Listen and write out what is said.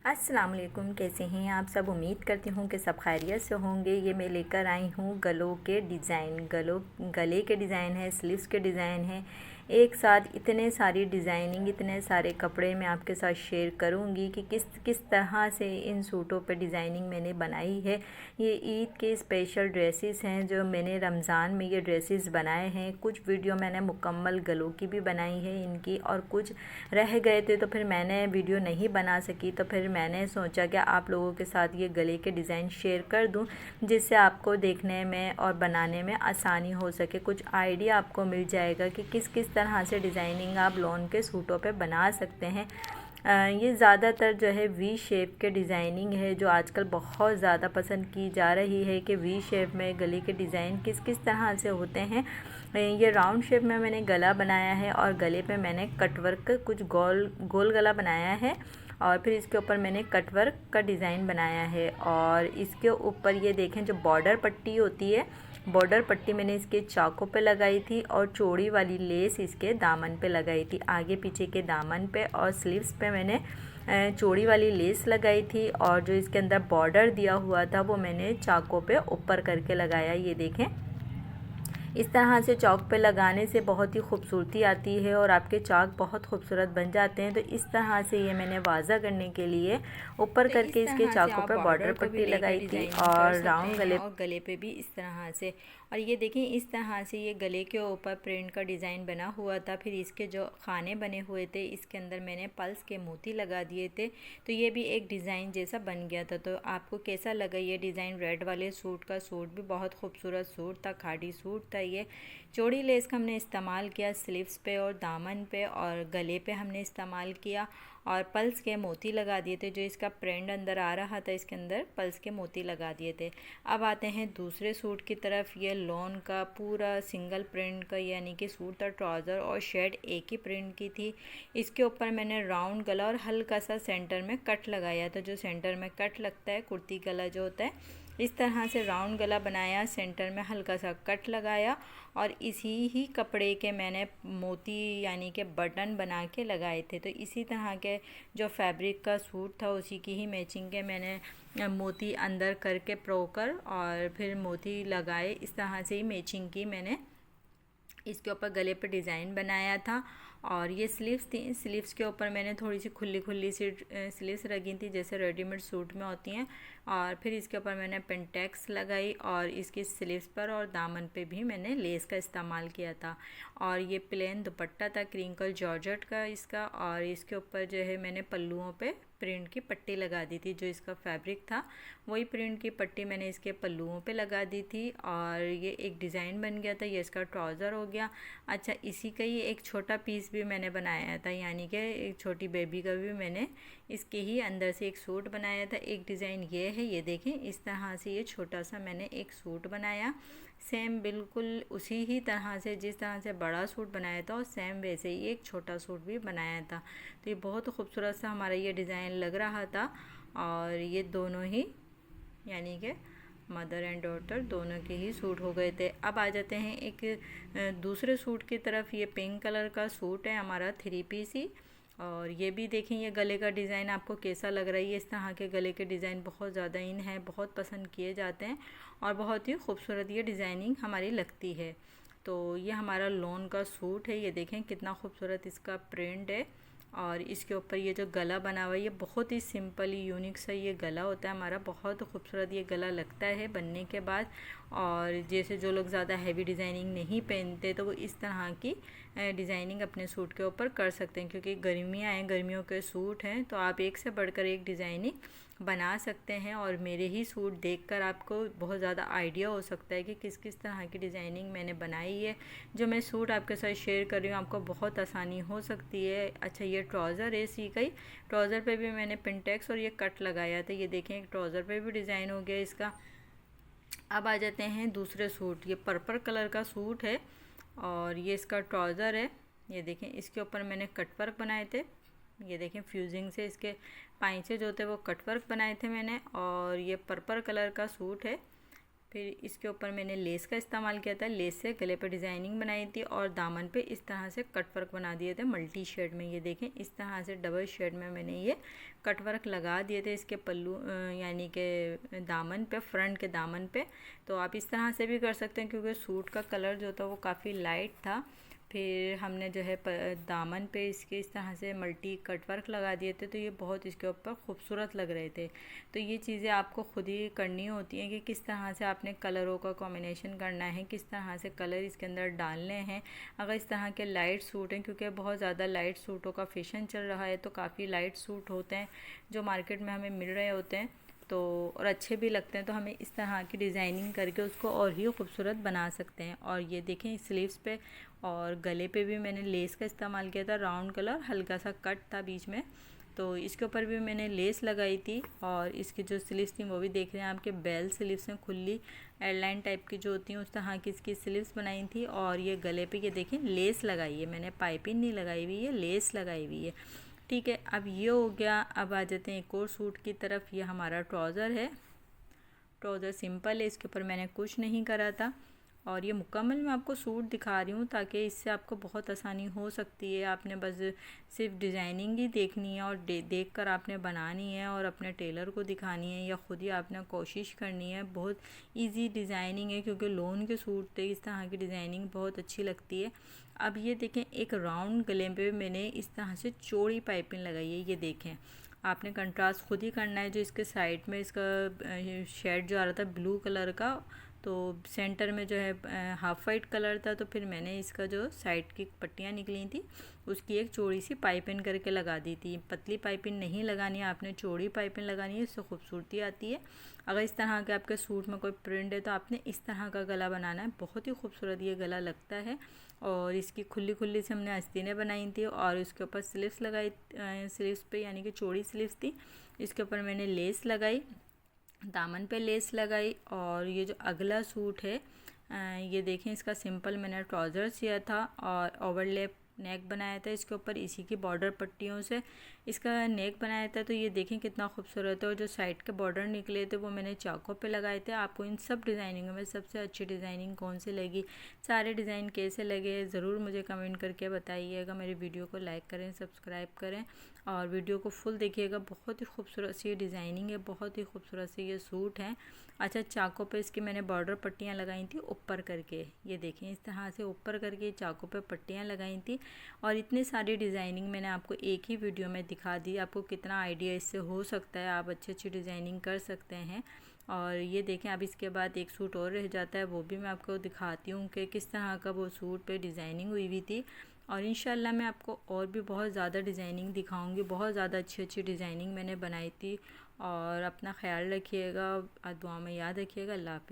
अस्सलाम वालेकुम, कैसे हैं आप सब। उम्मीद करती हूँ कि सब खैरियत से होंगे। ये मैं लेकर आई हूँ गलों के डिज़ाइन। गले के डिज़ाइन है, स्लीव्स के डिज़ाइन है। एक साथ इतने सारी डिज़ाइनिंग, इतने सारे कपड़े मैं आपके साथ शेयर करूँगी कि किस किस तरह से इन सूटों पे डिज़ाइनिंग मैंने बनाई है। ये ईद के स्पेशल ड्रेसेस हैं जो मैंने रमज़ान में ये ड्रेसेस बनाए हैं। कुछ वीडियो मैंने मुकम्मल गलों की भी बनाई है इनकी, और कुछ रह गए थे तो फिर मैंने वीडियो नहीं बना सकी। तो फिर मैंने सोचा कि आप लोगों के साथ ये गले के डिज़ाइन शेयर कर दूं, जिससे आपको देखने में और बनाने में आसानी हो सके। कुछ आइडिया आपको मिल जाएगा कि किस किस तरह से डिज़ाइनिंग आप लॉन के सूटों पे बना सकते हैं। ये ज़्यादातर जो है वी शेप के डिज़ाइनिंग है जो आजकल बहुत ज़्यादा पसंद की जा रही है कि वी शेप में गले के डिज़ाइन किस किस तरह से होते हैं। ये राउंड शेप में मैंने गला बनाया है और गले पे मैंने कटवर्क कुछ गोल गोल गला बनाया है, और फिर इसके ऊपर मैंने कटवर्क का डिज़ाइन बनाया है। और इसके ऊपर ये देखें जो बॉर्डर पट्टी होती है, बॉर्डर पट्टी मैंने इसके चाकों पे लगाई थी, और चौड़ी वाली लेस इसके दामन पे लगाई थी। आगे पीछे के दामन पे और स्लीव्स पे मैंने चौड़ी वाली लेस लगाई थी, और जो इसके अंदर बॉर्डर दिया हुआ था वो मैंने चाकों पे ऊपर करके लगाया। ये देखें, इस तरह से चौक पे लगाने से बहुत ही खूबसूरती आती है और आपके चाक बहुत खूबसूरत बन जाते हैं। तो इस तरह से ये मैंने वाज़ा करने के लिए ऊपर करके इसके चाकों पे बॉर्डर पट्टी लगाई थी, और राउंड गले और गले पे भी इस तरह से। और ये देखें, इस तरह से ये गले के ऊपर प्रिंट का डिज़ाइन बना हुआ था। फिर इसके जो खाने बने हुए थे इसके अंदर मैंने पल्स के मोती लगा दिए थे, तो ये भी एक डिज़ाइन जैसा बन गया था। तो आपको कैसा लगा ये डिज़ाइन? रेड वाले सूट का, सूट भी बहुत खूबसूरत सूट था, खादी सूट था। ये चौड़ी लेस का हमने इस्तेमाल किया स्लीव्स पे और दामन पे, और गले पे हमने इस्तेमाल किया, और पल्स के मोती लगा दिए थे। जो इसका प्रिंट अंदर आ रहा था इसके अंदर पल्स के मोती लगा दिए थे। अब आते हैं दूसरे सूट की तरफ। ये लॉन का पूरा सिंगल प्रिंट का यानी कि सूट था, ट्राउज़र और शर्ट एक ही प्रिंट की थी। इसके ऊपर मैंने राउंड गला और हल्का सा सेंटर में कट लगाया था। जो सेंटर में कट लगता है कुर्ती गला जो होता है, इस तरह से राउंड गला बनाया, सेंटर में हल्का सा कट लगाया, और इसी ही कपड़े के मैंने मोती यानी कि बटन बना के लगाए थे। तो इसी तरह के जो फैब्रिक का सूट था उसी की ही मैचिंग के मैंने मोती अंदर करके प्रोकर और फिर मोती लगाए। इस तरह से ही मैचिंग की मैंने इसके ऊपर गले पर डिज़ाइन बनाया था। और ये स्लीव्स थी, स्लीव्स के ऊपर मैंने थोड़ी सी खुली खुली सी स्लीव्स रखी थी जैसे रेडीमेड सूट में होती हैं। और फिर इसके ऊपर मैंने पेंटेक्स लगाई, और इसकी स्लीव्स पर और दामन पे भी मैंने लेस का इस्तेमाल किया था। और ये प्लेन दुपट्टा था क्रिंकल जॉर्जेट का इसका, और इसके ऊपर जो है मैंने पल्लुओं पे प्रिंट की पट्टी लगा दी थी। जो इसका फैब्रिक था वही प्रिंट की पट्टी मैंने इसके पल्लुओं पे लगा दी थी, और ये एक डिज़ाइन बन गया था। ये इसका ट्राउज़र हो गया। अच्छा, इसी का ही एक छोटा पीस भी मैंने बनाया था, यानी कि एक छोटी बेबी का भी मैंने इसके ही अंदर से एक सूट बनाया था। एक डिज़ाइन ये है, ये देखें, इस तरह से ये छोटा सा मैंने एक सूट बनाया। सेम बिल्कुल उसी ही तरह से जिस तरह से बड़ा सूट बनाया था और सेम वैसे ही एक छोटा सूट भी बनाया था। तो ये बहुत खूबसूरत सा हमारा ये डिज़ाइन लग रहा था। और ये दोनों ही यानी कि मदर एंड डॉटर दोनों के ही सूट हो गए थे। अब आ जाते हैं एक दूसरे सूट की तरफ। ये पिंक कलर का सूट है हमारा, 3 पीस ही। और ये भी देखें, ये गले का डिज़ाइन आपको कैसा लग रहा है। ये इस तरह के गले के डिज़ाइन बहुत ज़्यादा इन है, बहुत पसंद किए जाते हैं, और बहुत ही खूबसूरत ये डिज़ाइनिंग हमारी लगती है। तो ये हमारा लॉन का सूट है। ये देखें कितना खूबसूरत इसका प्रिंट है। और इसके ऊपर ये जो गला बना हुआ है, ये बहुत ही सिंपल यूनिक सा ये गला होता है हमारा। बहुत खूबसूरत ये गला लगता है बनने के बाद। और जैसे जो लोग ज़्यादा हैवी डिज़ाइनिंग नहीं पहनते तो वो इस तरह की डिज़ाइनिंग अपने सूट के ऊपर कर सकते हैं, क्योंकि गर्मियाँ हैं, गर्मियों के सूट हैं, तो आप एक से बढ़कर एक डिज़ाइनिंग बना सकते हैं। और मेरे ही सूट देखकर आपको बहुत ज़्यादा आइडिया हो सकता है कि किस किस तरह की डिज़ाइनिंग मैंने बनाई है। जो मैं सूट आपके साथ शेयर कर रही हूँ आपको बहुत आसानी हो सकती है। अच्छा, ये ट्राउज़र है इसी का ही। ट्राउज़र पे भी मैंने पिंटेक्स और ये कट लगाया था। ये देखें, एक ट्राउज़र पे भी डिज़ाइन हो गया इसका। अब आ जाते हैं दूसरे सूट। ये पर्पल कलर का सूट है, और ये इसका ट्राउज़र है। ये देखें, इसके ऊपर मैंने कटवर्क बनाए थे। ये देखें, फ्यूजिंग से इसके पाइचे जो थे वो कटवर्क बनाए थे मैंने। और ये पर्पल कलर का सूट है। फिर इसके ऊपर मैंने लेस का इस्तेमाल किया था, लेस से गले पर डिज़ाइनिंग बनाई थी और दामन पे इस तरह से कट वर्क बना दिए थे मल्टी शेड में। ये देखें इस तरह से डबल शेड में मैंने ये कट वर्क लगा दिए थे इसके पल्लू यानी कि दामन पे, फ्रंट के दामन पे। तो आप इस तरह से भी कर सकते हैं क्योंकि सूट का कलर जो था वो काफ़ी लाइट था। फिर हमने जो है दामन पे इसके इस तरह से मल्टी कट वर्क लगा दिए थे, तो ये बहुत इसके ऊपर खूबसूरत लग रहे थे। तो ये चीज़ें आपको खुद ही करनी होती हैं कि किस तरह से आपने कलरों का कॉम्बिनेशन करना है, किस तरह से कलर इसके अंदर डालने हैं। अगर इस तरह के लाइट सूट हैं, क्योंकि बहुत ज़्यादा लाइट सूटों का फैशन चल रहा है, तो काफ़ी लाइट सूट होते हैं जो मार्केट में हमें मिल रहे होते हैं, तो और अच्छे भी लगते हैं। तो हमें इस तरह की डिज़ाइनिंग करके उसको और ही खूबसूरत बना सकते हैं। और ये देखें स्लीव्स पे और गले पे भी मैंने लेस का इस्तेमाल किया था, राउंड कलर, हल्का सा कट था बीच में, तो इसके ऊपर भी मैंने लेस लगाई थी। और इसकी जो स्लीव्स थी वो भी देख रहे हैं आपके बेल स्लीव्स हैं, खुली एयरलाइन टाइप की जो होती हैं उस तरह की इसकी स्लीव्स बनाई थी। और ये गले पे ये देखें लेस लगाई है मैंने, पाइपिंग नहीं लगाई हुई है, लेस लगाई हुई है। ठीक है, अब ये हो गया। अब आ जाते हैं एक और सूट की तरफ। ये हमारा ट्राउज़र है, ट्राउज़र सिंपल है, इसके ऊपर मैंने कुछ नहीं करा था। और ये मुकम्मल मैं आपको सूट दिखा रही हूँ ताकि इससे आपको बहुत आसानी हो सकती है। आपने बस सिर्फ डिज़ाइनिंग ही देखनी है और देख कर आपने बनानी है और अपने टेलर को दिखानी है या ख़ुद ही आपने कोशिश करनी है। बहुत इजी डिज़ाइनिंग है क्योंकि लोन के सूट थे, इस तरह की डिज़ाइनिंग बहुत अच्छी लगती है। अब ये देखें एक राउंड गले पे मैंने इस तरह से चौड़ी पाइपिंग लगाई है। ये देखें आपने कंट्रास्ट खुद ही करना है। जो इसके साइड में इसका शेड जो आ रहा था ब्लू कलर का, तो सेंटर में जो है हाफ वाइट कलर था, तो फिर मैंने इसका जो साइड की पट्टियाँ निकली थी उसकी एक चौड़ी सी पाइपिंग करके लगा दी थी। पतली पाइपिंग नहीं लगानी है, आपने चौड़ी पाइपिंग लगानी है, इससे खूबसूरती आती है। अगर इस तरह के आपके सूट में कोई प्रिंट है तो आपने इस तरह का गला बनाना है, बहुत ही खूबसूरत ये गला लगता है। और इसकी खुली खुली से हमने आस्तीनें बनाई थी और इसके ऊपर स्लीव्स लगाई, स्लीव्स पे यानी कि चौड़ी स्लीव्स थी, इसके ऊपर मैंने लेस लगाई, दामन पे लेस लगाई। और ये जो अगला सूट है ये देखें इसका सिंपल मैंने ट्राउज़र सिया था और ओवरलैप नेक बनाया था इसके ऊपर, इसी की बॉर्डर पट्टियों से इसका नेक बनाया था। तो ये देखें कितना खूबसूरत है। और जो साइड के बॉर्डर निकले थे वो मैंने चाकों पे लगाए थे। आपको इन सब डिज़ाइनिंगों में सबसे अच्छी डिज़ाइनिंग कौन सी लगी, सारे डिज़ाइन कैसे लगे, ज़रूर मुझे कमेंट करके बताइएगा। मेरी वीडियो को लाइक करें, सब्सक्राइब करें और वीडियो को फुल देखिएगा। बहुत ही खूबसूरत सी डिज़ाइनिंग है, बहुत ही खूबसूरत से ये सूट हैं। अच्छा, चाकों पे इसकी मैंने बॉर्डर पट्टियाँ लगाई थी ऊपर करके, ये देखें इस तरह से ऊपर करके चाकों पे पट्टियाँ लगाई थी। और इतनी सारी डिज़ाइनिंग मैंने आपको एक ही वीडियो में दिखा दी। आपको कितना आइडिया इससे हो सकता है, आप अच्छी अच्छी डिज़ाइनिंग कर सकते हैं। और ये देखें अब इसके बाद एक सूट और रह जाता है, वो भी मैं आपको दिखाती हूँ कि किस तरह का वो सूट पे डिज़ाइनिंग हुई हुई थी। और इंशाल्लाह मैं आपको और भी बहुत ज़्यादा डिज़ाइनिंग दिखाऊंगी, बहुत ज़्यादा अच्छी अच्छी डिज़ाइनिंग मैंने बनाई थी। और अपना ख्याल रखिएगा, दुआ में याद रखिएगा। अल्लाह हाफ़िज़।